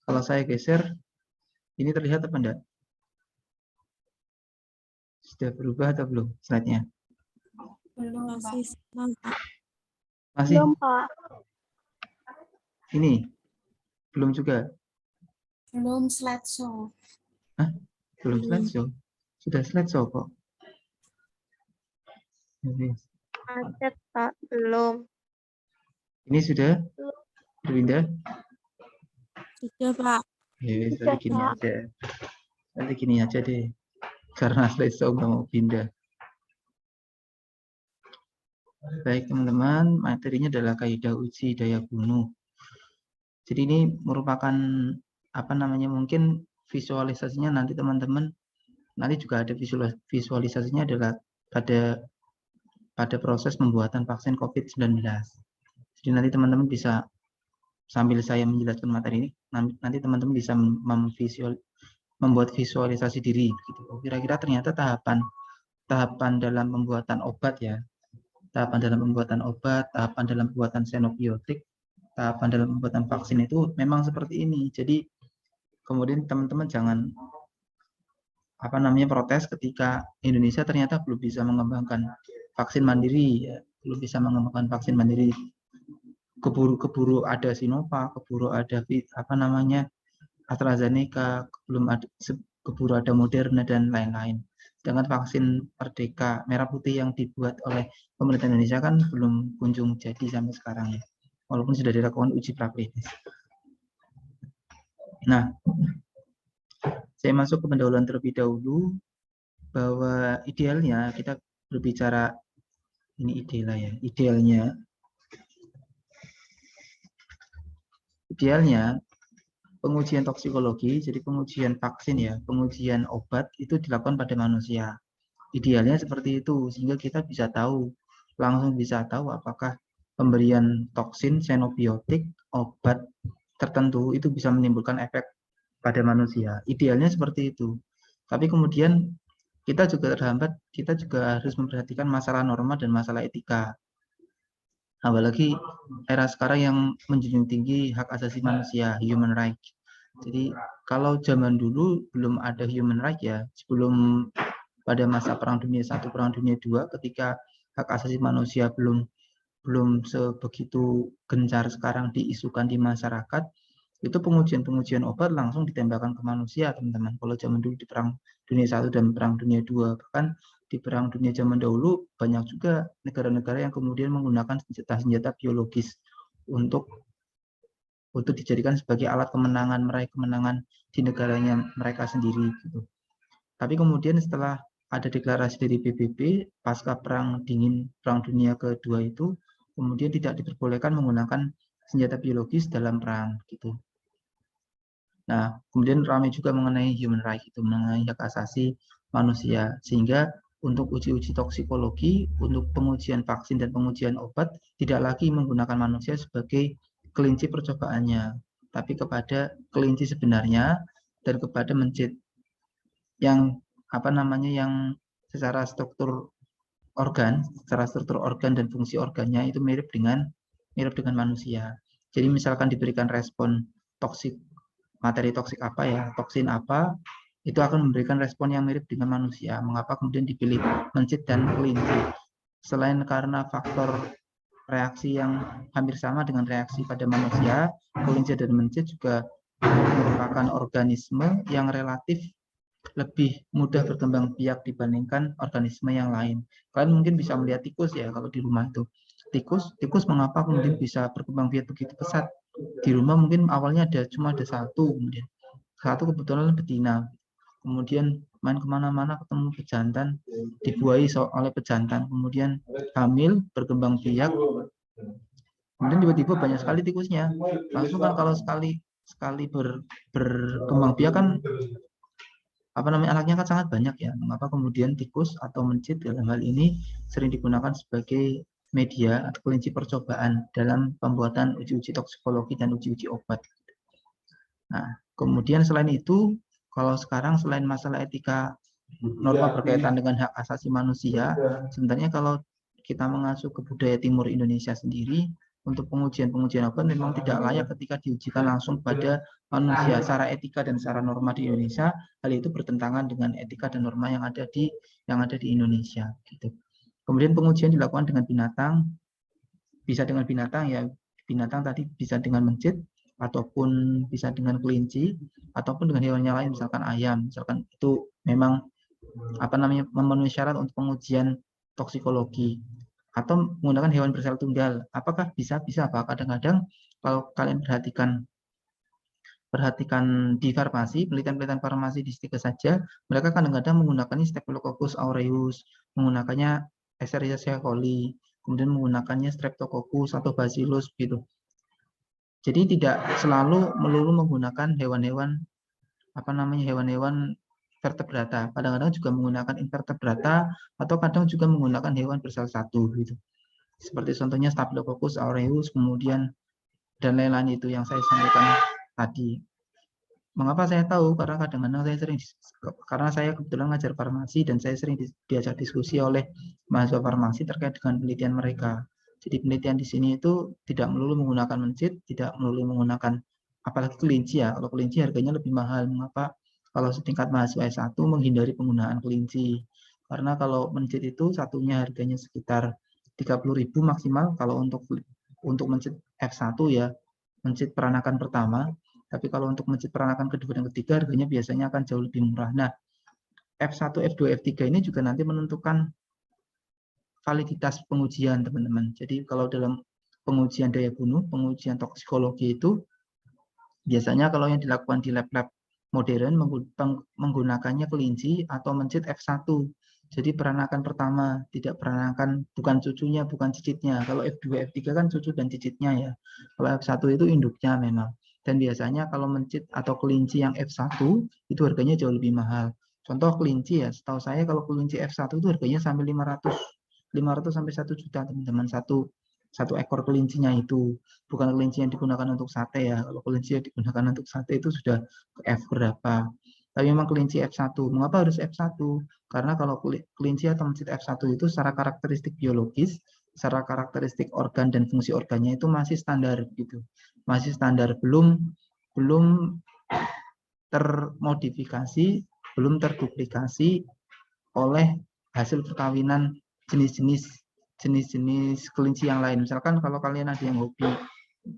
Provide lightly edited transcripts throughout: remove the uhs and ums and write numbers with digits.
Kalau saya geser, ini terlihat apa enggak? Sudah berubah atau belum slide-nya? Belum, masih sama, Pak. Masih? Belum, Pak. Ini? Belum juga? Belum slideshow. Hah? Belum Belum. slideshow? Sudah slideshow kok. Macet, Pak. Belum. Ini sudah berpindah? Sudah, Pak. Ya, Sudah, nanti gini Pak. aja. Nanti gini aja deh. Karena slideshow nggak mau pindah. Baik teman-teman, materinya adalah kaidah uji daya bunuh. Jadi ini merupakan apa namanya, mungkin visualisasinya nanti teman-teman nanti juga ada visualisasinya adalah pada proses pembuatan vaksin COVID-19. Jadi nanti teman-teman bisa sambil saya menjelaskan materi ini, nanti teman-teman bisa membuat visualisasi diri gitu. Kira-kira ternyata tahapan dalam pembuatan obat ya. Tahapan dalam pembuatan obat, tahapan dalam pembuatan xenobiotik, tahapan dalam pembuatan vaksin itu memang seperti ini. Jadi kemudian teman-teman jangan apa namanya protes ketika Indonesia ternyata belum bisa mengembangkan vaksin mandiri, ya. Belum bisa mengembangkan vaksin mandiri. Keburu ada Sinovac, keburu ada apa namanya AstraZeneca, keburu ada Moderna dan lain-lain. Sedangkan vaksin Merdeka Merah Putih yang dibuat oleh pemerintah Indonesia kan belum kunjung jadi sampai sekarang ya, walaupun sudah dilakukan uji praklinis. Nah, saya masuk ke pendahuluan terlebih dahulu, bahwa idealnya kita berbicara ini idealnya pengujian toksikologi, jadi pengujian vaksin ya, pengujian obat itu dilakukan pada manusia. Idealnya seperti itu, sehingga kita bisa tahu, langsung bisa tahu apakah pemberian toksin, xenobiotik, obat tertentu itu bisa menimbulkan efek pada manusia. Idealnya seperti itu. Tapi kemudian kita juga terhambat, kita juga harus memperhatikan masalah norma dan masalah etika. Apalagi era sekarang yang menjunjung tinggi hak asasi manusia, human rights. Jadi kalau zaman dulu belum ada human rights ya, sebelum pada masa Perang Dunia I, Perang Dunia II, ketika hak asasi manusia belum sebegitu gencar sekarang diisukan di masyarakat, itu pengujian obat langsung ditembakkan ke manusia, teman-teman. Kalau zaman dulu di Perang Dunia I dan Perang Dunia II, bahkan di Perang Dunia zaman dahulu banyak juga negara-negara yang kemudian menggunakan senjata biologis untuk dijadikan sebagai alat kemenangan, meraih kemenangan di negaranya mereka sendiri gitu. Tapi kemudian setelah ada deklarasi dari PBB pasca Perang Dunia kedua itu, kemudian tidak diperbolehkan menggunakan senjata biologis dalam perang gitu. Nah, kemudian ramai juga mengenai human rights, itu mengenai hak asasi manusia, sehingga untuk uji-uji toksikologi, untuk pengujian vaksin dan pengujian obat tidak lagi menggunakan manusia sebagai kelinci percobaannya, tapi kepada kelinci sebenarnya dan kepada mencit yang apa namanya yang secara struktur organ dan fungsi organnya itu mirip dengan manusia. Jadi misalkan diberikan respon materi toksik apa ya, toksin apa, itu akan memberikan respon yang mirip dengan manusia. Mengapa kemudian dipilih mencit dan kelinci? Selain karena faktor reaksi yang hampir sama dengan reaksi pada manusia, kelinci dan mencit juga merupakan organisme yang relatif lebih mudah berkembang biak dibandingkan organisme yang lain. Kalian mungkin bisa melihat tikus ya kalau di rumah itu. Tikus mengapa kemudian bisa berkembang biak begitu pesat? Di rumah mungkin awalnya cuma ada satu, kemudian satu kebetulan betina. Kemudian main kemana-mana ketemu pejantan, dibuahi oleh pejantan, kemudian hamil, berkembang biak, kemudian tiba-tiba banyak sekali tikusnya. Langsung kan kalau sekali berkembang biak kan apa namanya anaknya kan sangat banyak ya. Mengapa kemudian tikus atau mencit dalam hal ini sering digunakan sebagai media atau kelinci percobaan dalam pembuatan uji-uji toksikologi dan uji-uji obat. Nah, kemudian selain itu, kalau sekarang selain masalah etika norma berkaitan dengan hak asasi manusia, sebenarnya kalau kita mengacu ke budaya timur Indonesia sendiri, untuk pengujian obat memang tidak layak ketika diujikan langsung pada manusia. Secara etika dan secara norma di Indonesia, hal itu bertentangan dengan etika dan norma yang ada di Indonesia. Gitu. Kemudian pengujian dilakukan dengan binatang, bisa dengan binatang ya, binatang tadi bisa dengan mencit, ataupun bisa dengan kelinci, ataupun dengan hewan yang lain, misalkan ayam, misalkan itu memang memenuhi syarat untuk pengujian toksikologi. Atau menggunakan hewan bersel tunggal. Apakah bisa? Bisa, Pak. Kadang-kadang kalau kalian perhatikan di farmasi, penelitian-penelitian farmasi di Stika saja, mereka kadang-kadang menggunakannya Staphylococcus aureus, menggunakannya Escherichia coli, kemudian menggunakannya Streptococcus atau Bacillus gitu. Jadi tidak selalu melulu menggunakan hewan-hewan vertebrata. Kadang-kadang juga menggunakan invertebrata atau kadang juga menggunakan hewan bersel satu gitu. Seperti contohnya Staphylococcus aureus, kemudian dan lain-lain itu yang saya sampaikan tadi. Mengapa saya tahu? Karena kadang-kadang karena saya kebetulan ngajar farmasi dan saya sering diajak diskusi oleh mahasiswa farmasi terkait dengan penelitian mereka. Jadi penelitian di sini itu tidak melulu menggunakan mencit, tidak melulu menggunakan apalagi kelinci ya. Kalau kelinci harganya lebih mahal. Mengapa? Kalau setingkat mahasiswa S1 menghindari penggunaan kelinci. Karena kalau mencit itu satunya harganya sekitar 30.000 maksimal kalau untuk mencit F1 ya, mencit peranakan pertama. Tapi kalau untuk mencit peranakan kedua dan ketiga harganya biasanya akan jauh lebih murah. Nah, F1, F2, F3 ini juga nanti menentukan validitas pengujian, teman-teman. Jadi kalau dalam pengujian daya bunuh, pengujian toksikologi itu biasanya kalau yang dilakukan di lab-lab modern menggunakannya kelinci atau mencit F1. Jadi peranakan pertama, tidak peranakan, bukan cucunya, bukan cicitnya. Kalau F2, F3 kan cucu dan cicitnya ya. Kalau F1 itu induknya memang. Dan biasanya kalau mencit atau kelinci yang F1 itu harganya jauh lebih mahal. Contoh kelinci ya, setahu saya kalau kelinci F1 itu harganya sampai 500 sampai 1 juta teman-teman, satu ekor kelincinya itu. Bukan kelinci yang digunakan untuk sate ya. Kalau kelinci yang digunakan untuk sate itu sudah F berapa. Tapi memang kelinci F1. Mengapa harus F1? Karena kalau kelinci atau mencit F1 itu secara karakteristik biologis, secara karakteristik organ dan fungsi organnya itu masih standar gitu. Masih standar, belum termodifikasi, belum terduplikasi oleh hasil perkawinan jenis-jenis kelinci yang lain. Misalkan kalau kalian ada yang hobi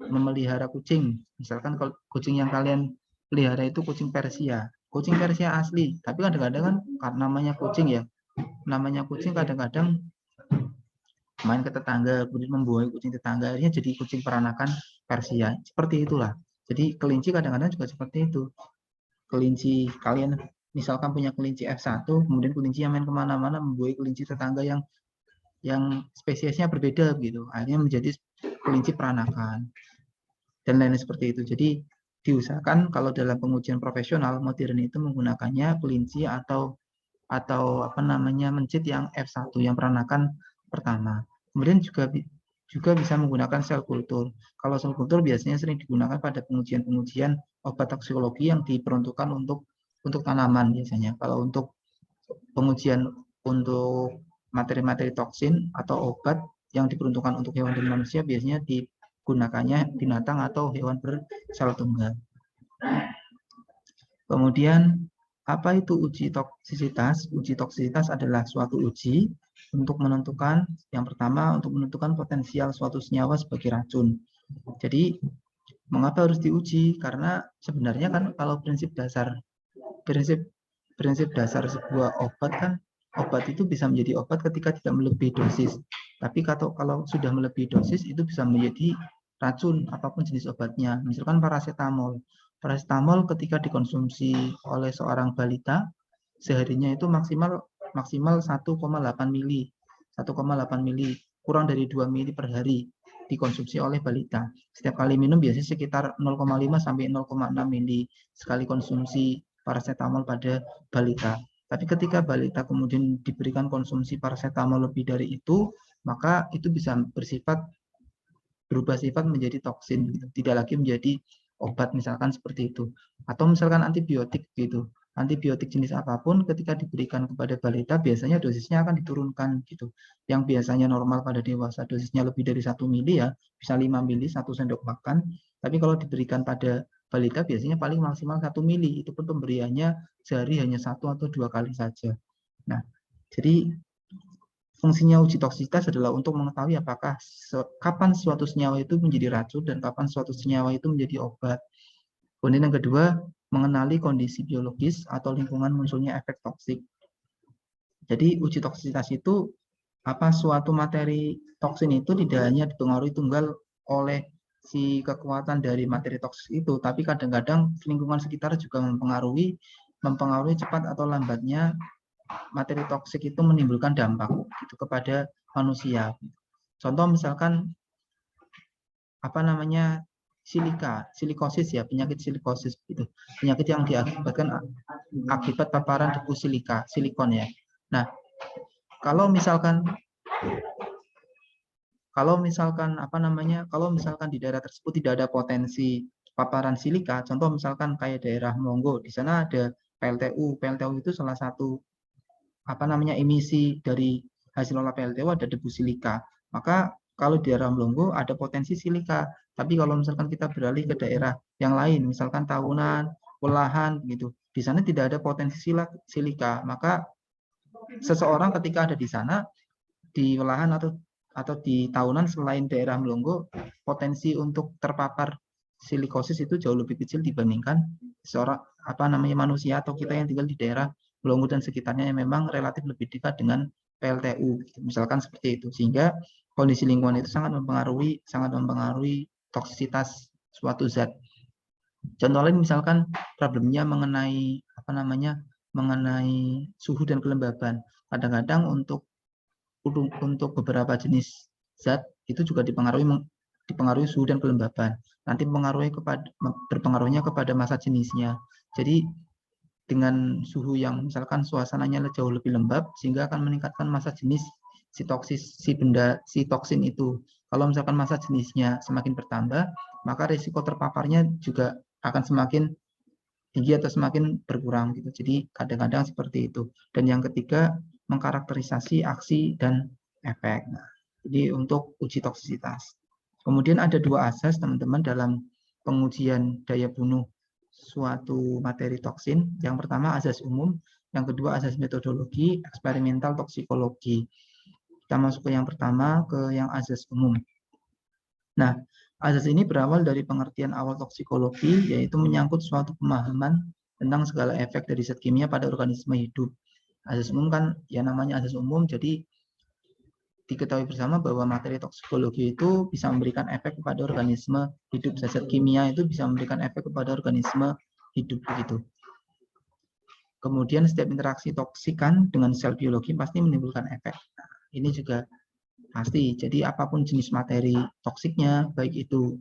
memelihara kucing, misalkan kalau kucing yang kalian pelihara itu kucing Persia asli, tapi kadang-kadang kan karena namanya kucing ya, kadang-kadang main ke tetangga, kemudian membuai kucing tetangga, akhirnya jadi kucing peranakan Persia. Seperti itulah. Jadi kelinci kadang-kadang juga seperti itu. Kelinci kalian misalkan punya kelinci F1, kemudian kelinci yang main kemana-mana membuai kelinci tetangga yang spesiesnya berbeda gitu, akhirnya menjadi kelinci peranakan dan lain-lain seperti itu. Jadi diusahakan kalau dalam pengujian profesional modern itu menggunakannya kelinci atau mencit yang F1 yang peranakan pertama. Kemudian juga bisa menggunakan sel kultur. Kalau sel kultur biasanya sering digunakan pada pengujian obat toksikologi yang diperuntukkan untuk tanaman biasanya. Kalau untuk pengujian untuk materi-materi toksin atau obat yang diperuntukkan untuk hewan dan manusia biasanya digunakannya binatang atau hewan bersel tunggal. Kemudian apa itu uji toksisitas? Uji toksisitas adalah suatu uji untuk menentukan, yang pertama untuk menentukan potensial suatu senyawa sebagai racun. Jadi mengapa harus diuji? Karena sebenarnya kan kalau prinsip dasar sebuah obat kan, obat itu bisa menjadi obat ketika tidak melebihi dosis. Tapi kalau sudah melebihi dosis itu bisa menjadi racun apapun jenis obatnya. Misalkan paracetamol. Paracetamol ketika dikonsumsi oleh seorang balita seharinya itu maksimal 1,8 mili. 1,8 mili, kurang dari 2 mili per hari dikonsumsi oleh balita. Setiap kali minum biasanya sekitar 0,5 sampai 0,6 mili sekali konsumsi paracetamol pada balita. Tapi ketika balita kemudian diberikan konsumsi paracetamol lebih dari itu, maka itu bisa berubah sifat menjadi toksin, gitu. Tidak lagi menjadi obat misalkan seperti itu. Atau misalkan antibiotik gitu. antibiotik jenis apapun ketika diberikan kepada balita biasanya dosisnya akan diturunkan gitu. Yang biasanya normal pada dewasa dosisnya lebih dari 1 mili ya, bisa 5 mili 1 sendok makan. Tapi kalau diberikan pada balita biasanya paling maksimal 1 mili. Itu pun pemberiannya sehari hanya 1 atau 2 kali saja. Nah, jadi fungsinya uji toksisitas adalah untuk mengetahui apakah kapan suatu senyawa itu menjadi racun dan kapan suatu senyawa itu menjadi obat. Kemudian yang kedua, mengenali kondisi biologis atau lingkungan munculnya efek toksik. Jadi uji toksisitas itu suatu materi toksin itu tidak hanya dipengaruhi tunggal oleh si kekuatan dari materi toksik itu, tapi kadang-kadang lingkungan sekitar juga mempengaruhi cepat atau lambatnya materi toksik itu menimbulkan dampak gitu kepada manusia. Contoh misalkan silikosis ya, penyakit silikosis gitu. Penyakit yang diakibatkan akibat paparan debu silikon ya. Nah, kalau misalkan di daerah tersebut tidak ada potensi paparan silika, contoh misalkan kayak daerah Monggo, di sana ada PLTU. PLTU itu salah satu emisi dari hasil olah PLTU ada debu silika. Maka kalau di daerah Monggo ada potensi silika. Tapi kalau misalkan kita beralih ke daerah yang lain, misalkan Tahunan, Welahan gitu, di sana tidak ada potensi silika. Maka seseorang ketika ada di sana, di Welahan atau di Tahunan selain daerah Monggo, potensi untuk terpapar silikosis itu jauh lebih kecil dibandingkan seorang manusia atau kita yang tinggal di daerah Monggo dan sekitarnya yang memang relatif lebih dekat dengan PLTU, misalkan seperti itu. Sehingga kondisi lingkungan itu sangat mempengaruhi toksisitas suatu zat. Contoh lain misalkan problemnya mengenai suhu dan kelembaban. Kadang-kadang untuk beberapa jenis zat itu juga dipengaruhi suhu dan kelembaban. Nanti berpengaruhnya kepada masa jenisnya. Jadi dengan suhu yang misalkan suasananya jauh lebih lembab sehingga akan meningkatkan masa jenis si toksin itu. Kalau misalkan masa jenisnya semakin bertambah, maka risiko terpaparnya juga akan semakin tinggi atau semakin berkurang gitu. Jadi kadang-kadang seperti itu. Dan yang ketiga, mengkarakterisasi aksi dan efek. Nah, jadi untuk uji toksisitas. Kemudian ada 2 asas teman-teman dalam pengujian daya bunuh suatu materi toksin. Yang pertama asas umum, yang kedua asas metodologi, eksperimental toksikologi. Kita masuk ke yang pertama, ke yang asas umum. Nah, asas ini berawal dari pengertian awal toksikologi, yaitu menyangkut suatu pemahaman tentang segala efek dari zat kimia pada organisme hidup. Asas umum kan ya namanya asas umum, jadi diketahui bersama bahwa materi toksikologi itu bisa memberikan efek kepada organisme hidup. Zat kimia itu bisa memberikan efek kepada organisme hidup begitu. Kemudian setiap interaksi toksikan dengan sel biologi pasti menimbulkan efek. Nah, ini juga pasti. Jadi apapun jenis materi toksiknya, baik itu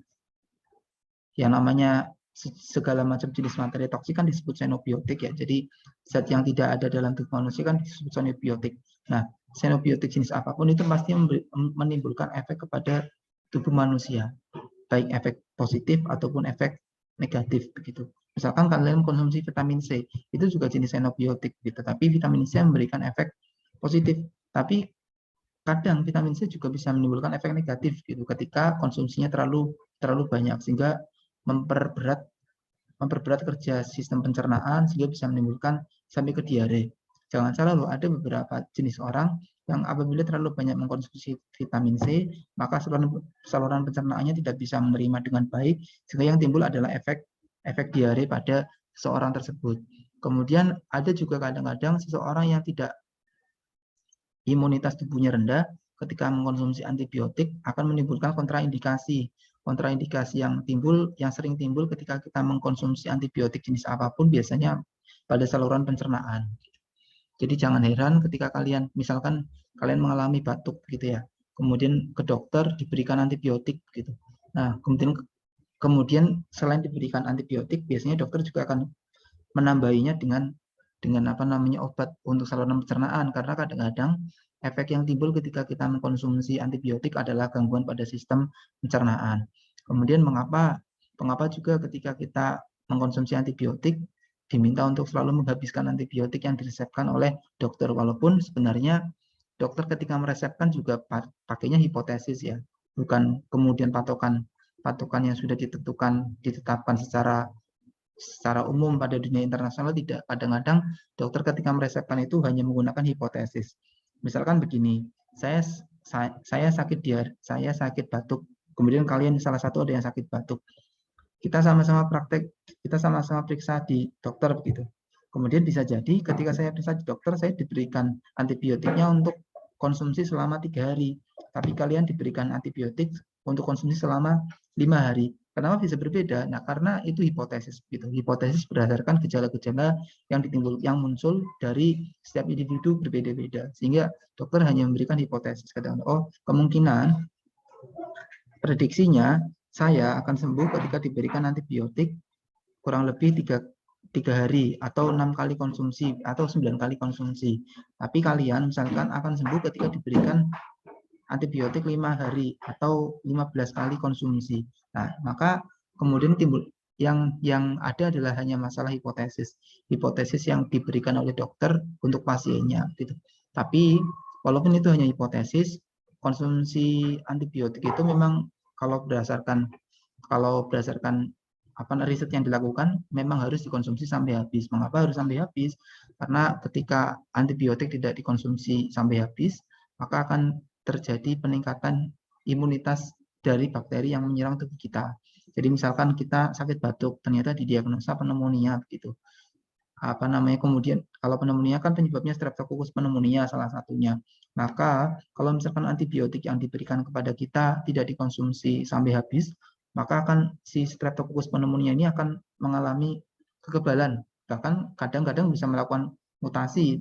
yang namanya segala macam jenis materi toksik kan disebut xenobiotik ya. Jadi zat yang tidak ada dalam tubuh manusia kan disebut xenobiotik. Nah, xenobiotik jenis apapun itu pasti menimbulkan efek kepada tubuh manusia, baik efek positif ataupun efek negatif begitu. Misalkan kalian konsumsi vitamin C, itu juga jenis xenobiotik gitu. Tapi vitamin C memberikan efek positif. Tapi kadang vitamin C juga bisa menimbulkan efek negatif gitu ketika konsumsinya terlalu banyak sehingga memperberat kerja sistem pencernaan sehingga bisa menimbulkan sampai ke diare. Jangan salah loh, ada beberapa jenis orang yang apabila terlalu banyak mengkonsumsi vitamin C, maka saluran pencernaannya tidak bisa menerima dengan baik, sehingga yang timbul adalah efek diare pada seseorang tersebut. Kemudian ada juga kadang-kadang seseorang yang tidak imunitas tubuhnya rendah, ketika mengkonsumsi antibiotik akan menimbulkan kontraindikasi. Kontraindikasi yang sering timbul ketika kita mengkonsumsi antibiotik jenis apapun biasanya pada saluran pencernaan. Jadi jangan heran ketika misalkan kalian mengalami batuk gitu ya, kemudian ke dokter diberikan antibiotik gitu. Nah, kemudian selain diberikan antibiotik, biasanya dokter juga akan menambahinya dengan obat untuk saluran pencernaan, karena kadang-kadang efek yang timbul ketika kita mengkonsumsi antibiotik adalah gangguan pada sistem pencernaan. Kemudian mengapa juga ketika kita mengkonsumsi antibiotik diminta untuk selalu menghabiskan antibiotik yang diresepkan oleh dokter, walaupun sebenarnya dokter ketika meresepkan juga pakainya hipotesis ya, bukan kemudian patokan yang sudah ditetapkan secara umum pada dunia internasional. Tidak. Kadang-kadang dokter ketika meresepkan itu hanya menggunakan hipotesis. Misalkan begini, saya sakit batuk, kemudian kalian salah satu ada yang sakit batuk. Kita sama-sama periksa di dokter begitu. Kemudian bisa jadi ketika saya periksa di dokter, saya diberikan antibiotiknya untuk konsumsi selama 3 hari. Tapi kalian diberikan antibiotik untuk konsumsi selama 5 hari. Kenapa bisa berbeda? Nah, karena itu hipotesis gitu. Hipotesis berdasarkan gejala-gejala yang muncul dari setiap individu berbeda-beda. Sehingga dokter hanya memberikan hipotesis. Kadang, kemungkinan prediksinya saya akan sembuh ketika diberikan antibiotik kurang lebih 3 hari atau 6 kali konsumsi atau 9 kali konsumsi. Tapi kalian misalkan akan sembuh ketika diberikan antibiotik 5 hari atau 15 kali konsumsi. Nah, maka kemudian timbul yang ada adalah hanya masalah hipotesis yang diberikan oleh dokter untuk pasiennya gitu. Tapi walaupun itu hanya hipotesis, konsumsi antibiotik itu memang kalau berdasarkan riset yang dilakukan memang harus dikonsumsi sampai habis. Mengapa harus sampai habis? Karena ketika antibiotik tidak dikonsumsi sampai habis, maka akan terjadi peningkatan imunitas dari bakteri yang menyerang tubuh kita. Jadi misalkan kita sakit batuk, ternyata didiagnosa pneumonia begitu. Kemudian kalau pneumonia kan penyebabnya Streptococcus pneumonia salah satunya. Maka kalau misalkan antibiotik yang diberikan kepada kita tidak dikonsumsi sampai habis, maka akan si Streptococcus pneumonia ini akan mengalami kekebalan. Bahkan kadang-kadang bisa melakukan mutasi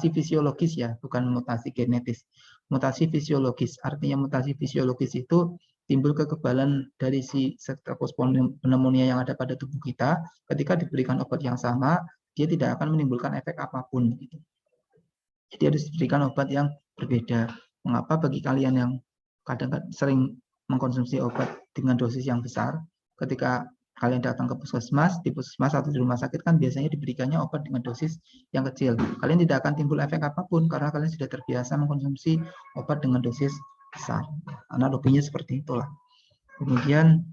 fisiologis ya, bukan mutasi genetis. Mutasi fisiologis, artinya mutasi fisiologis itu timbul kekebalan dari si Streptococcus pneumonia yang ada pada tubuh kita. Ketika diberikan obat yang sama, dia tidak akan menimbulkan efek apapun. Jadi harus diberikan obat yang berbeda. Mengapa bagi kalian yang kadang-kadang sering mengkonsumsi obat dengan dosis yang besar, ketika kalian datang ke puskesmas, di puskesmas atau di rumah sakit kan biasanya diberikannya obat dengan dosis yang kecil. Kalian tidak akan timbul efek apapun karena kalian sudah terbiasa mengkonsumsi obat dengan dosis besar. Analoginya seperti itulah. Kemudian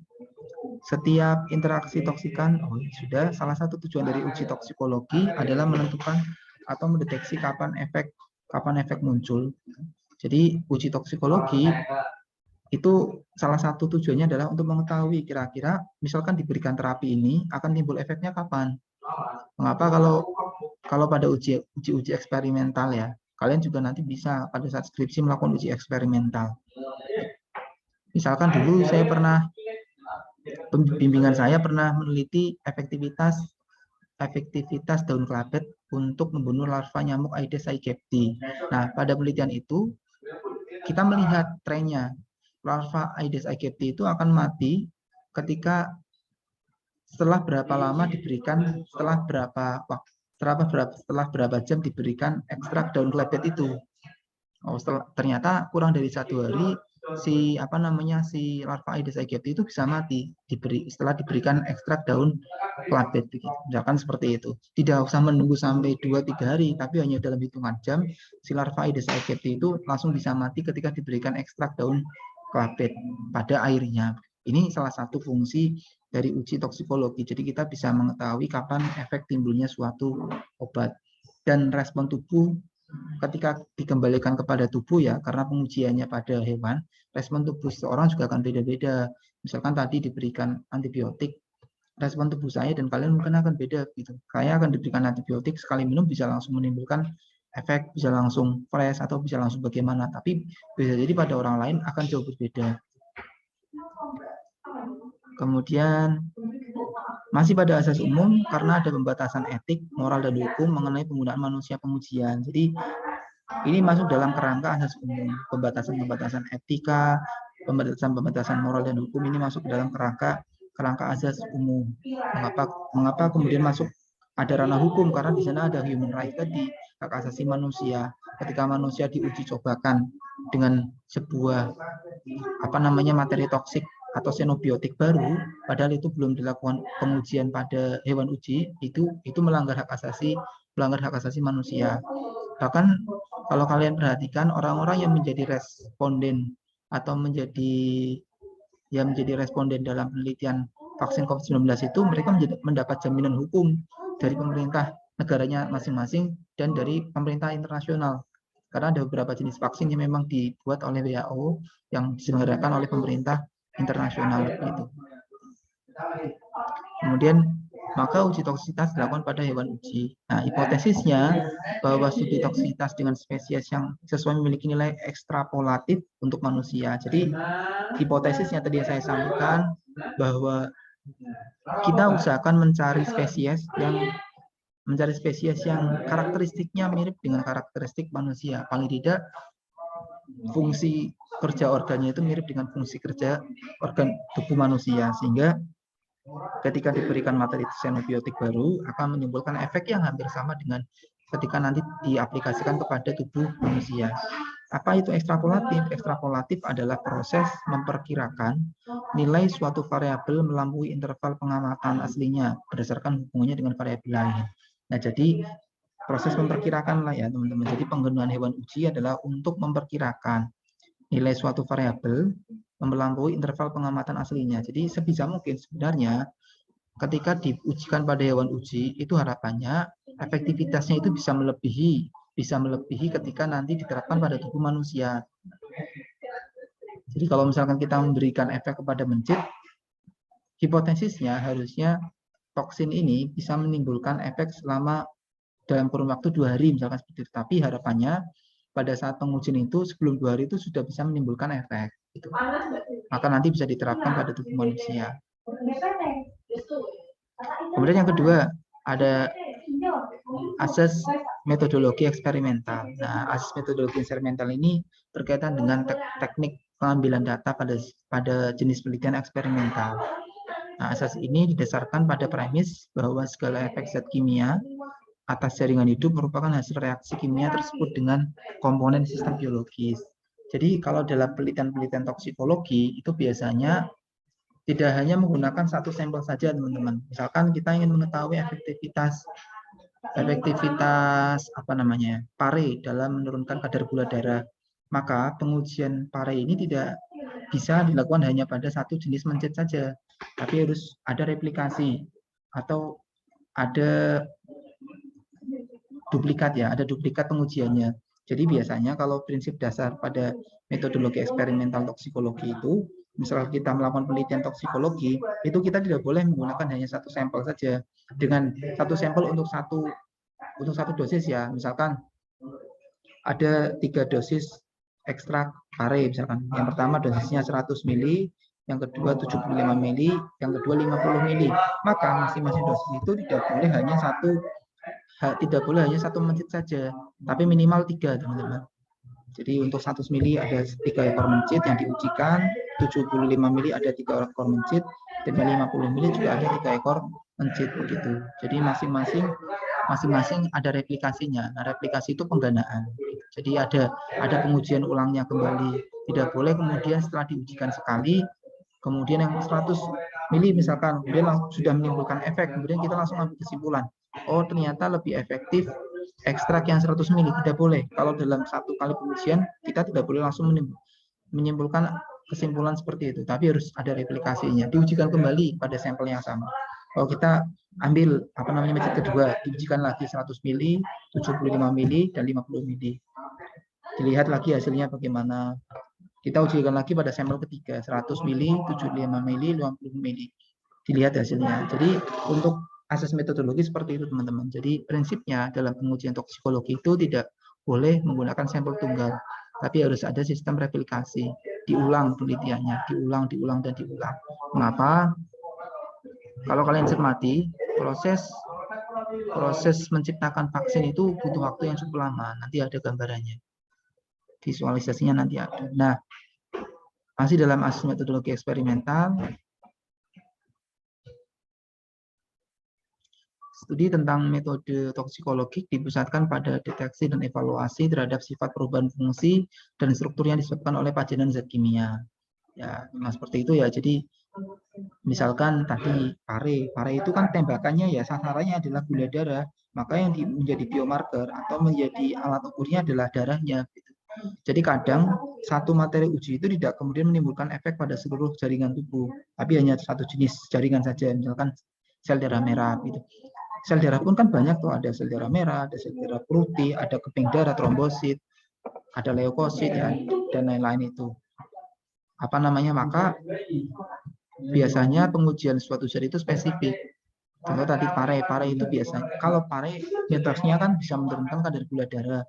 setiap interaksi toksikan, sudah salah satu tujuan dari uji toksikologi adalah menentukan atau mendeteksi kapan efek muncul. Jadi uji toksikologi itu salah satu tujuannya adalah untuk mengetahui kira-kira misalkan diberikan terapi ini akan timbul efeknya kapan. Mengapa kalau pada uji eksperimental ya, kalian juga nanti bisa pada saat skripsi melakukan uji eksperimental. Misalkan dulu bimbingan saya pernah meneliti efektivitas daun klabet untuk membunuh larva nyamuk Aedes aegypti. Nah, pada penelitian itu kita melihat trennya. Larva Aedes aegypti itu akan mati ketika setelah berapa jam diberikan ekstrak daun klabet itu. Ternyata kurang dari 1 hari si larva Aedes aegypti itu bisa mati setelah diberikan ekstrak daun klabet. Misalkan seperti itu. Tidak usah menunggu sampai 2-3 hari, tapi hanya dalam hitungan jam si larva Aedes aegypti itu langsung bisa mati ketika diberikan ekstrak daun klabet pada airnya. Ini salah satu fungsi dari uji toksikologi. Jadi kita bisa mengetahui kapan efek timbulnya suatu obat. Dan respon tubuh ketika dikembalikan kepada tubuh ya, karena pengujiannya pada hewan, respon tubuh seseorang juga akan beda-beda. Misalkan tadi diberikan antibiotik, respon tubuh saya dan kalian mungkin akan beda gitu. Saya akan diberikan antibiotik, sekali minum bisa langsung menimbulkan efek, bisa langsung fresh atau bisa langsung bagaimana, tapi bisa jadi pada orang lain akan jauh berbeda. Kemudian masih pada asas umum karena ada pembatasan etik, moral dan hukum mengenai penggunaan manusia pengujian. Jadi ini masuk dalam kerangka asas umum, pembatasan etika, pembatasan moral dan hukum ini masuk dalam kerangka asas umum. Mengapa kemudian masuk ada ranah hukum? Karena di sana ada human right tadi, hak asasi manusia. Ketika manusia diuji cobakan dengan sebuah materi toksik atau xenobiotik baru, padahal itu belum dilakukan pengujian pada hewan uji, itu melanggar hak asasi manusia. Bahkan kalau kalian perhatikan orang-orang yang menjadi responden atau menjadi responden dalam penelitian vaksin COVID-19 itu, mereka mendapat jaminan hukum dari pemerintah negaranya masing-masing dan dari pemerintah internasional. Karena ada beberapa jenis vaksin yang memang dibuat oleh WHO yang diselenggarakan oleh pemerintah internasional itu. Kemudian maka uji toksisitas dilakukan pada hewan uji. Nah, hipotesisnya bahwa studi toksisitas dengan spesies yang sesuai memiliki nilai ekstrapolatif untuk manusia. Jadi hipotesisnya tadi yang saya sampaikan bahwa kita usahakan mencari spesies yang karakteristiknya mirip dengan karakteristik manusia. Paling tidak fungsi kerja organnya itu mirip dengan fungsi kerja organ tubuh manusia, sehingga ketika diberikan materi xenobiotik baru akan menimbulkan efek yang hampir sama dengan ketika nanti diaplikasikan kepada tubuh manusia. Apa itu ekstrapolatif? Ekstrapolatif adalah proses memperkirakan nilai suatu variabel melampaui interval pengamatan aslinya berdasarkan hubungannya dengan variabel lain. Nah, jadi proses memperkirakan lah ya teman-teman. Jadi penggunaan hewan uji adalah untuk memperkirakan nilai suatu variabel melampaui interval pengamatan aslinya. Jadi sebisa mungkin sebenarnya ketika diujikan pada hewan uji itu harapannya efektivitasnya itu bisa melebihi ketika nanti diterapkan pada tubuh manusia. Jadi kalau misalkan kita memberikan efek kepada mencit, hipotesisnya harusnya toksin ini bisa menimbulkan efek selama dalam kurun waktu 2 hari misalkan seperti itu. Tapi harapannya pada saat pengujian itu sebelum 2 hari itu sudah bisa menimbulkan efek. Gitu. Maka nanti bisa diterapkan pada tubuh manusia. Kemudian yang kedua ada asas metodologi eksperimental. Nah, asas metodologi eksperimental ini berkaitan dengan teknik pengambilan data pada jenis penelitian eksperimental. Nah, asas ini didasarkan pada premis bahwa segala efek zat kimia atas jaringan hidup merupakan hasil reaksi kimia tersebut dengan komponen sistem biologis. Jadi kalau dalam penelitian toksikologi itu biasanya tidak hanya menggunakan satu sampel saja teman-teman. Misalkan kita ingin mengetahui efektivitas pare dalam menurunkan kadar gula darah, maka pengujian pare ini tidak bisa dilakukan hanya pada satu jenis mencit saja, tapi harus ada replikasi atau ada duplikat ya, ada duplikat pengujiannya. Jadi biasanya kalau prinsip dasar pada metodologi eksperimental toksikologi itu, misalnya kita melakukan penelitian toksikologi, itu kita tidak boleh menggunakan hanya satu sampel saja. Dengan satu sampel untuk satu dosis ya, misalkan ada 3 dosis ekstrak pare misalkan. Yang pertama dosisnya 100 ml, yang kedua 75 ml, yang kedua 50 ml. Maka masing-masing dosis itu tidak boleh hanya satu mencit saja, tapi minimal 3 teman-teman. Jadi untuk 100 ml ada 3 ekor mencit yang diujikan, 75 ml ada 3 ekor mencit, dan 50 ml juga ada 3 ekor mencit begitu. Jadi masing-masing ada replikasinya. Nah, replikasi itu pengganaan. Jadi ada pengujian ulangnya kembali. Tidak boleh kemudian setelah diujikan sekali, kemudian yang 100 ml misalkan, kemudian sudah menimbulkan efek, kemudian kita langsung ambil kesimpulan, oh ternyata lebih efektif ekstrak yang 100 ml. Tidak boleh. Kalau dalam satu kali pengujian kita tidak boleh langsung menyimpulkan kesimpulan seperti itu, tapi harus ada replikasinya, diujikan kembali pada sampel yang sama. Kalau kita ambil mencit kedua, diujikan lagi 100 ml, 75 ml, dan 50 ml. Dilihat lagi hasilnya bagaimana. Kita ujikan lagi pada sampel ketiga, 100 ml, 75 ml, 50 ml. Dilihat hasilnya. Jadi untuk asas metodologi seperti itu teman-teman. Jadi prinsipnya dalam pengujian toksikologi itu tidak boleh menggunakan sampel tunggal, tapi harus ada sistem replikasi. Diulang penelitiannya, diulang, dan diulang. Mengapa? Kalau kalian cermati, proses menciptakan vaksin itu butuh waktu yang cukup lama. Nanti ada gambarannya. Visualisasinya nanti ada. Nah, masih dalam asas metodologi eksperimental, studi tentang metode toksikologi dipusatkan pada deteksi dan evaluasi terhadap sifat perubahan fungsi dan struktur yang disebabkan oleh pajanan zat kimia. Ya, memang seperti itu ya. Jadi misalkan tadi pare itu kan tembakannya ya sasarannya adalah gula darah, maka yang menjadi biomarker atau menjadi alat ukurnya adalah darahnya. Gitu. Jadi kadang satu materi uji itu tidak kemudian menimbulkan efek pada seluruh jaringan tubuh, tapi hanya satu jenis jaringan saja, misalkan sel darah merah. Gitu. Sel darah pun kan banyak tuh, ada sel darah merah, ada sel darah putih, ada keping darah, trombosit, ada leukosit ya, dan lain-lain itu. Apa namanya? Maka biasanya pengujian suatu zat itu spesifik. Contoh tadi pare itu biasanya, kalau pare mitosnya kan bisa menurunkan kadar gula darah.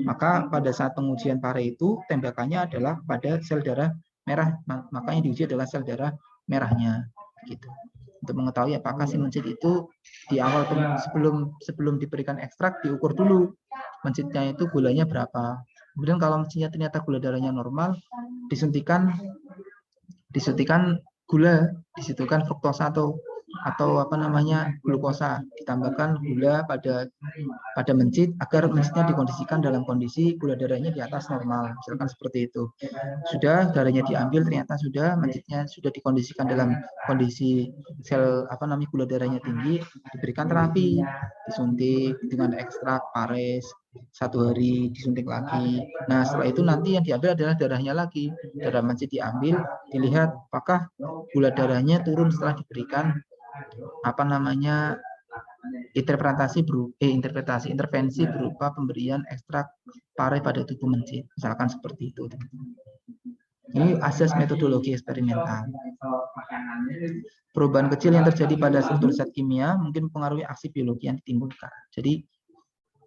Maka pada saat pengujian pare itu tembakannya adalah pada sel darah merah, maka yang diuji adalah sel darah merahnya. Gitu. Untuk mengetahui apakah si mencit itu di awal sebelum diberikan ekstrak diukur dulu mencitnya itu gulanya berapa. Kemudian kalau mencitnya ternyata gula darahnya normal, disuntikan gula, disitukan fruktosa atau apa namanya glukosa, ditambahkan gula pada mencit agar mencitnya dikondisikan dalam kondisi gula darahnya di atas normal, misalkan seperti itu. Sudah darahnya diambil, ternyata sudah mencitnya sudah dikondisikan dalam kondisi sel apa namanya gula darahnya tinggi, diberikan terapi, disuntik dengan ekstrak pares 1 hari, disuntik lagi. Nah setelah itu nanti yang diambil adalah darahnya lagi, darah mencit diambil, dilihat apakah gula darahnya turun setelah diberikan apa namanya intervensi berupa pemberian ekstrak pare pada tubuh mencit, misalkan seperti itu. Ini asas metodologi eksperimental. Perubahan kecil yang terjadi pada struktur zat kimia mungkin mempengaruhi aksi biologi yang ditimbulkan. Jadi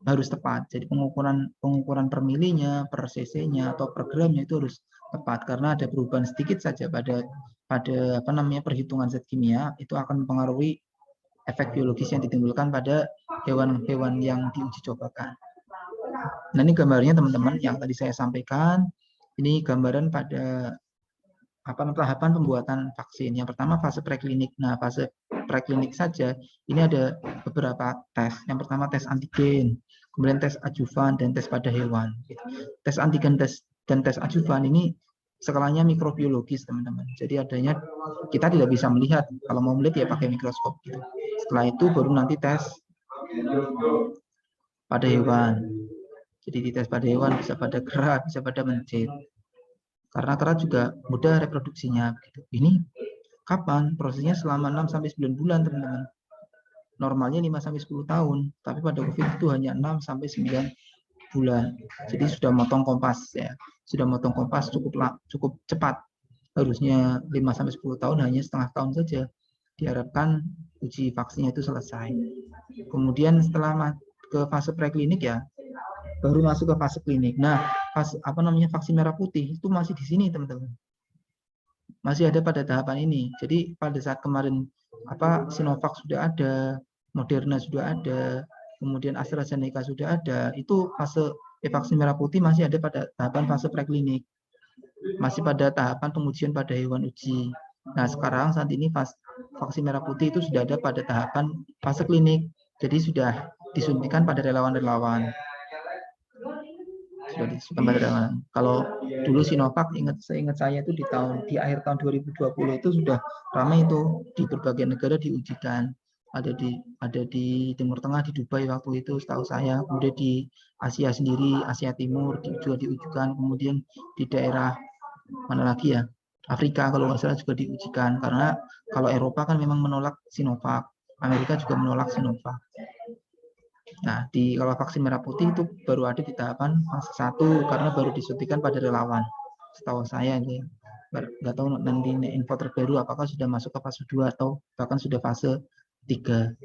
harus tepat. Jadi pengukuran per milinya, per cc-nya atau per gramnya itu harus tepat karena ada perubahan sedikit saja pada apa namanya perhitungan zat kimia itu akan mempengaruhi efek biologis yang ditimbulkan pada hewan-hewan yang diuji cobakan. Nah ini gambarnya teman-teman yang tadi saya sampaikan. Ini gambaran pada tahapan pembuatan vaksin. Yang pertama fase preklinik. Nah fase preklinik saja ini ada beberapa tes. Yang pertama tes antigen, kemudian tes adjuvan dan tes pada hewan. Tes antigen dan tes adjuvan ini skalanya mikrobiologis teman-teman. Jadi adanya kita tidak bisa melihat. Kalau mau melihat ya pakai mikroskop. Gitu. Setelah itu baru nanti tes pada hewan. Jadi dites pada hewan bisa pada kera, bisa pada mencit. Karena kera juga mudah reproduksinya. Ini kapan? Prosesnya selama 6-9 bulan teman-teman. Normalnya 5-10 tahun, tapi pada COVID itu hanya 6-9 bulan. Jadi sudah motong kompas ya. Sudah motong kompas cukup cepat. Harusnya 5-10 tahun hanya setengah tahun saja. Diharapkan uji vaksinnya itu selesai. Kemudian setelah ke fase preklinik ya, baru masuk ke fase klinik. Nah, vaksin merah putih itu masih di sini teman-teman. Masih ada pada tahapan ini. Jadi pada saat kemarin Sinovac sudah ada, Moderna sudah ada, kemudian AstraZeneca sudah ada, itu fase vaksin merah putih masih ada pada tahapan fase preklinik. Masih pada tahapan pengujian pada hewan uji. Nah, sekarang saat ini vaksin merah putih itu sudah ada pada tahapan fase klinik. Jadi sudah disuntikan pada relawan-relawan. Sudah disuntikan pada relawan. Kalau dulu Sinovac seingat saya itu di akhir tahun 2020 itu sudah ramai itu di berbagai negara diujikan. Ada di Timur Tengah, di Dubai waktu itu setahu saya, kemudian di Asia sendiri, Asia Timur juga diujikan, kemudian di daerah mana lagi ya, Afrika kalau nggak salah juga diujikan, karena kalau Eropa kan memang menolak Sinovac, Amerika juga menolak Sinovac. Nah, kalau vaksin merah putih itu baru ada di tahapan fase 1 karena baru disuntikan pada relawan. Setahu saya ini, nggak tahu nanti info terbaru apakah sudah masuk ke fase 2 atau bahkan sudah fase 3.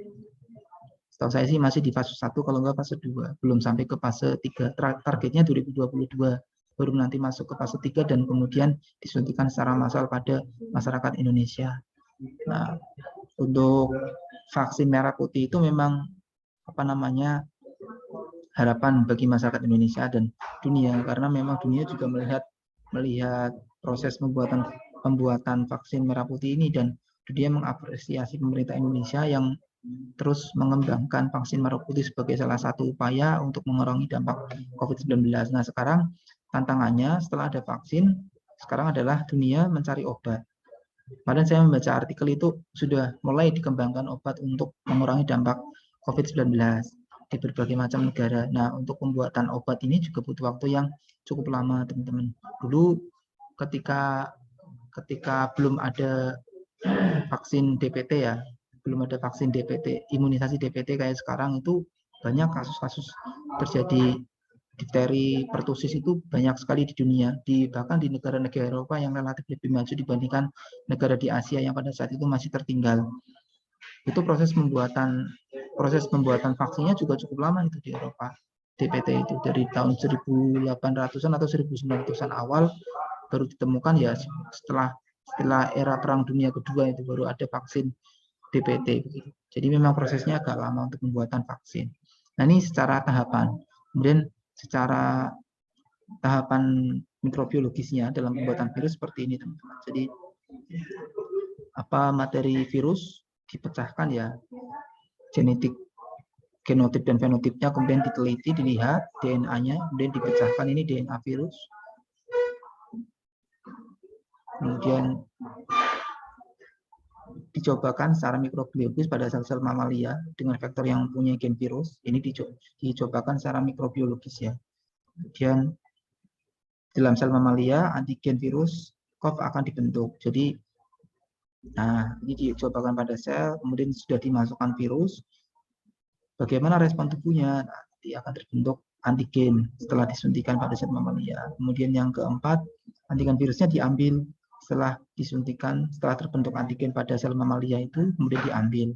Setahu saya sih masih di fase 1 kalau nggak fase 2, belum sampai ke fase 3. Targetnya 2022. Baru nanti masuk ke fase 3 dan kemudian disuntikan secara massal pada masyarakat Indonesia. Nah, untuk vaksin merah putih itu memang harapan bagi masyarakat Indonesia dan dunia, karena memang dunia juga melihat proses pembuatan vaksin merah putih ini, dan dunia mengapresiasi pemerintah Indonesia yang terus mengembangkan vaksin merah putih sebagai salah satu upaya untuk mengurangi dampak COVID-19. Nah, sekarang tantangannya setelah ada vaksin, sekarang adalah dunia mencari obat. Kemarin saya membaca artikel itu sudah mulai dikembangkan obat untuk mengurangi dampak COVID-19 di berbagai macam negara. Nah, untuk pembuatan obat ini juga butuh waktu yang cukup lama, teman-teman. Dulu ketika belum ada vaksin DPT ya, belum ada vaksin DPT, imunisasi DPT kayak sekarang itu banyak kasus-kasus terjadi difteri, pertusis itu banyak sekali di dunia, bahkan di negara-negara Eropa yang relatif lebih maju dibandingkan negara di Asia yang pada saat itu masih tertinggal. Itu proses pembuatan vaksinnya juga cukup lama itu di Eropa. DPT itu dari tahun 1800-an atau 1900-an awal baru ditemukan ya setelah era Perang Dunia Kedua itu baru ada vaksin DPT. Jadi memang prosesnya agak lama untuk pembuatan vaksin. Nah ini secara tahapan. Kemudian secara tahapan mikrobiologisnya dalam pembuatan virus seperti ini, teman-teman. Jadi apa materi virus dipecahkan ya, genetik, genotip dan fenotipnya kemudian diteliti, dilihat DNA-nya, kemudian dipecahkan ini DNA virus. Kemudian dicobakan secara mikrobiologis pada sel-sel mamalia dengan vektor yang punya gen virus. Ini dicobakan secara mikrobiologis ya. Kemudian dalam sel mamalia antigen virus CoV akan dibentuk. Jadi nah ini dicobakan pada sel, kemudian sudah dimasukkan virus. Bagaimana respon tubuhnya? Nah, nanti akan terbentuk antigen setelah disuntikan pada sel mamalia. Kemudian yang keempat, antigen virusnya diambil setelah disuntikan, setelah terbentuk antigen pada sel mamalia itu kemudian diambil,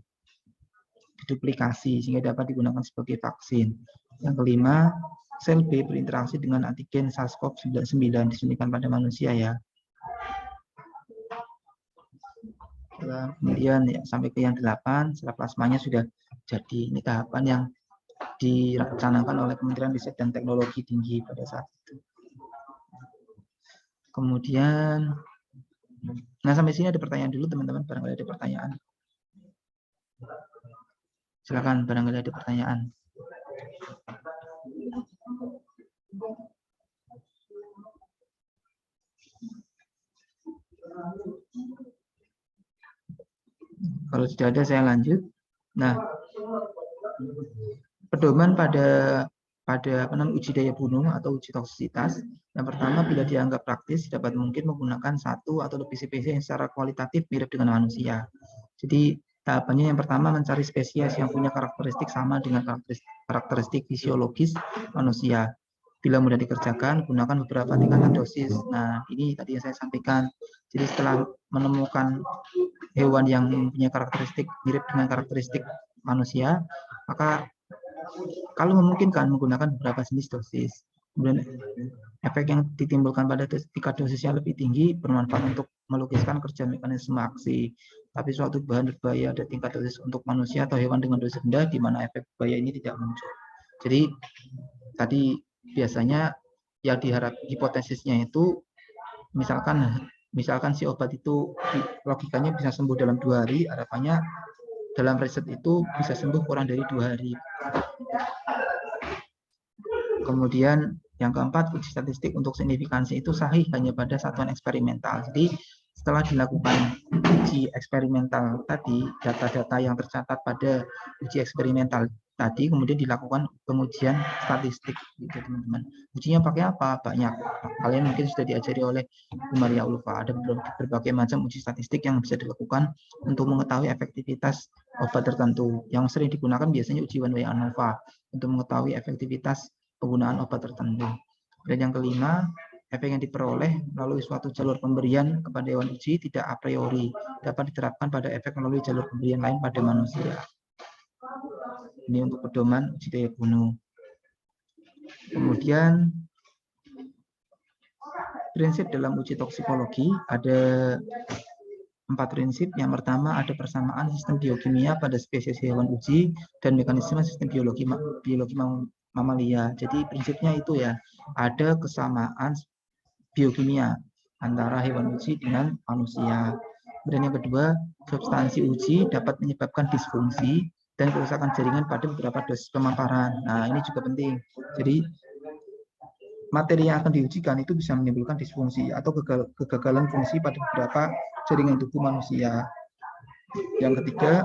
diduplikasi sehingga dapat digunakan sebagai vaksin. Yang kelima, sel B berinteraksi dengan antigen SARS-CoV-2 disuntikan pada manusia ya. Kemudian ya, sampai ke yang 8, sel plasmanya sudah jadi. Ini tahapan yang direncanakan oleh Kementerian Riset dan Teknologi Tinggi pada saat itu. Kemudian, nah sampai sini ada pertanyaan dulu teman-teman, barangkali ada pertanyaan. Silakan, barangkali ada pertanyaan. Kalau tidak ada saya lanjut. Nah, pedoman pada uji daya bunuh atau uji toksisitas. Yang pertama, bila dianggap praktis, dapat mungkin menggunakan satu atau lebih spesies yang secara kualitatif mirip dengan manusia. Jadi tahapannya yang pertama mencari spesies yang punya karakteristik sama dengan karakteristik fisiologis manusia. Bila mudah dikerjakan, gunakan beberapa tingkatan dosis. Nah, ini tadi yang saya sampaikan. Jadi setelah menemukan hewan yang punya karakteristik mirip dengan karakteristik manusia, maka kalau memungkinkan menggunakan beberapa jenis dosis. Kemudian efek yang ditimbulkan pada tingkat dosisnya lebih tinggi bermanfaat untuk melukiskan kerja mekanisme aksi. Tapi suatu bahan berbahaya ada tingkat dosis untuk manusia atau hewan dengan dosis rendah di mana efek berbahaya ini tidak muncul. Jadi tadi biasanya yang diharap hipotesisnya itu misalkan si obat itu logikanya bisa sembuh dalam 2 hari, harapannya dalam riset itu bisa sembuh kurang dari 2 hari. Kemudian yang keempat, uji statistik untuk signifikansi itu sahih hanya pada satuan eksperimental. Jadi setelah dilakukan uji eksperimental tadi, data-data yang tercatat pada uji eksperimental tadi kemudian dilakukan pengujian statistik gitu teman-teman. Ujinya pakai apa? Banyak. Kalian mungkin sudah diajari oleh Bu Maria Ulfa. Ada berbagai macam uji statistik yang bisa dilakukan untuk mengetahui efektivitas obat tertentu. Yang sering digunakan biasanya uji one way ANOVA untuk mengetahui efektivitas penggunaan obat tertentu. Dan yang kelima, efek yang diperoleh melalui suatu jalur pemberian kepada hewan uji tidak a priori dapat diterapkan pada efek melalui jalur pemberian lain pada manusia. Ini untuk pedoman uji daya bunuh. Kemudian prinsip dalam uji toksikologi ada 4 prinsip. Yang pertama ada persamaan sistem biokimia pada spesies hewan uji dan mekanisme sistem biologi mamalia. Jadi prinsipnya itu ya, ada kesamaan biokimia antara hewan uji dengan manusia. Kemudian yang kedua, substansi uji dapat menyebabkan disfungsi dan kerusakan jaringan pada beberapa dosis pemaparan. Nah, ini juga penting. Jadi materi yang akan diujikan itu bisa menimbulkan disfungsi atau kegagalan fungsi pada beberapa jaringan tubuh manusia. Yang ketiga,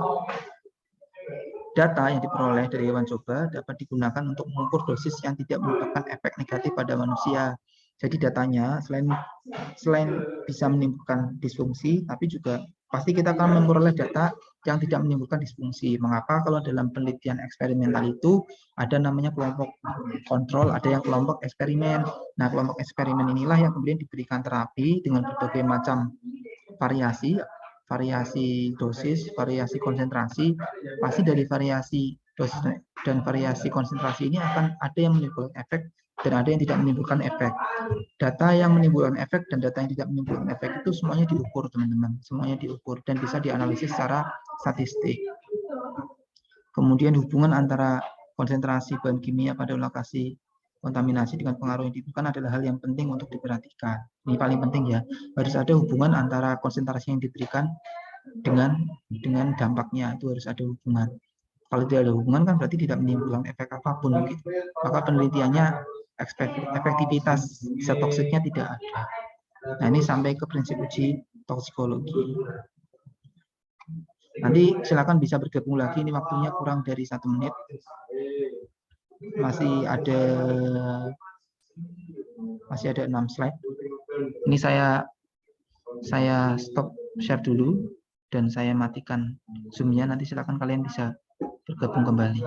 data yang diperoleh dari hewan coba dapat digunakan untuk mengukur dosis yang tidak menyebabkan efek negatif pada manusia. Jadi datanya selain bisa menimbulkan disfungsi, tapi juga pasti kita akan memperoleh data yang tidak menimbulkan disfungsi. Mengapa? Kalau dalam penelitian eksperimental itu ada namanya kelompok kontrol, ada yang kelompok eksperimen. Nah, kelompok eksperimen inilah yang kemudian diberikan terapi dengan berbagai macam variasi dosis, variasi konsentrasi. Pasti dari variasi dosis dan variasi konsentrasi ini akan ada yang menimbulkan efek dan ada yang tidak menimbulkan efek. Data yang menimbulkan efek dan data yang tidak menimbulkan efek itu semuanya diukur, teman-teman. Semuanya diukur dan bisa dianalisis secara statistik. Kemudian hubungan antara konsentrasi bahan kimia pada lokasi kontaminasi dengan pengaruh yang diberikan adalah hal yang penting untuk diperhatikan. Ini paling penting ya. Harus ada hubungan antara konsentrasi yang diberikan dengan dampaknya, itu harus ada hubungan. Kalau tidak ada hubungan kan berarti tidak menimbulkan efek apapun gitu. Maka penelitiannya efektivitas zat toksiknya tidak ada. Nah, ini sampai ke prinsip uji toksikologi. Nanti silakan bisa bergabung lagi, ini waktunya kurang dari 1 menit. Masih ada 6 slide. Ini saya stop share dulu dan saya matikan Zoom-nya, nanti silakan kalian bisa bergabung kembali.